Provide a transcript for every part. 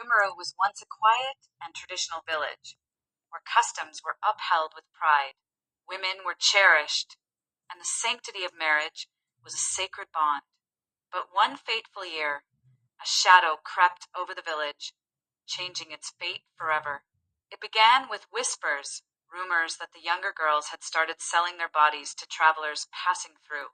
Umuru was once a quiet and traditional village, where customs were upheld with pride, women were cherished, and the sanctity of marriage was a sacred bond. But one fateful year, a shadow crept over the village, changing its fate forever. It began with whispers, rumors that the younger girls had started selling their bodies to travelers passing through.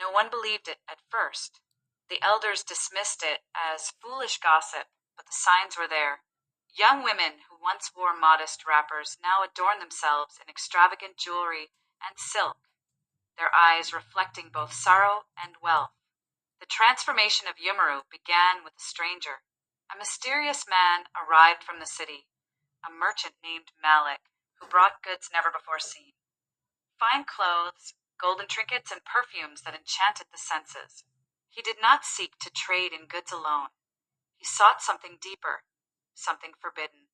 No one believed it at first. The elders dismissed it as foolish gossip, but the signs were there. Young women who once wore modest wrappers now adorned themselves in extravagant jewelry and silk, their eyes reflecting both sorrow and wealth. The transformation of Umuru began with a stranger. A mysterious man arrived from the city, a merchant named Malik, who brought goods never before seen. Fine clothes, golden trinkets, and perfumes that enchanted the senses. He did not seek to trade in goods alone. He sought something deeper, something forbidden.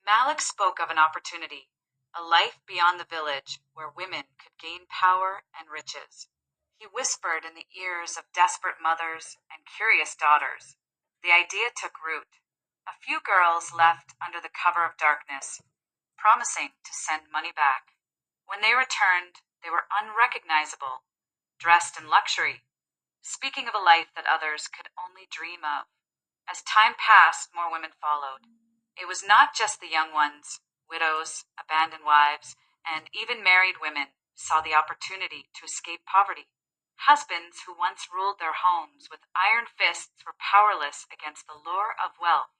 Malik spoke of an opportunity, a life beyond the village where women could gain power and riches. He whispered in the ears of desperate mothers and curious daughters. The idea took root. A few girls left under the cover of darkness, promising to send money back. When they returned, they were unrecognizable, dressed in luxury, speaking of a life that others could only dream of. As time passed, more women followed. It was not just the young ones, widows, abandoned wives, and even married women saw the opportunity to escape poverty. Husbands who once ruled their homes with iron fists were powerless against the lure of wealth.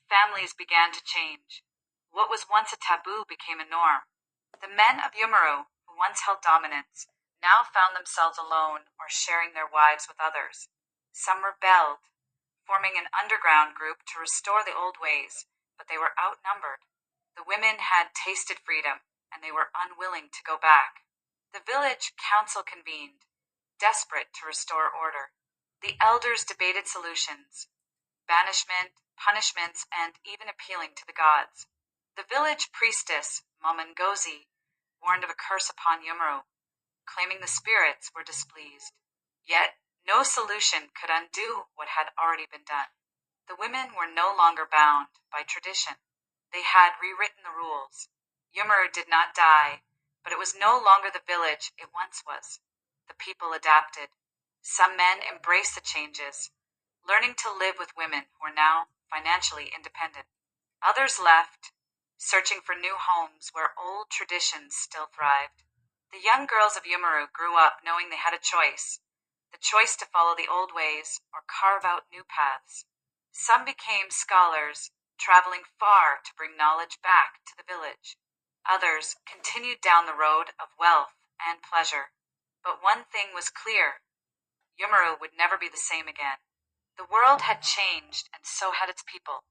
Families began to change. What was once a taboo became a norm. The men of Umuru, who once held dominance, now found themselves alone or sharing their wives with others. Some rebelled, forming an underground group to restore the old ways, but they were outnumbered. The women had tasted freedom, and they were unwilling to go back. The village council convened, desperate to restore order. The elders debated solutions, banishment, punishments, and even appealing to the gods. The village priestess, Mamangozi, warned of a curse upon Umuru, claiming the spirits were displeased. Yet, no solution could undo what had already been done. The women were no longer bound by tradition. They had rewritten the rules. Umuru did not die, but it was no longer the village it once was. The people adapted. Some men embraced the changes, learning to live with women who were now financially independent. Others left, searching for new homes where old traditions still thrived. The young girls of Umuru grew up knowing they had a choice, the choice to follow the old ways or carve out new paths. Some became scholars, traveling far to bring knowledge back to the village. Others continued down the road of wealth and pleasure. But one thing was clear: Umuru would never be the same again. The world had changed, and so had its people.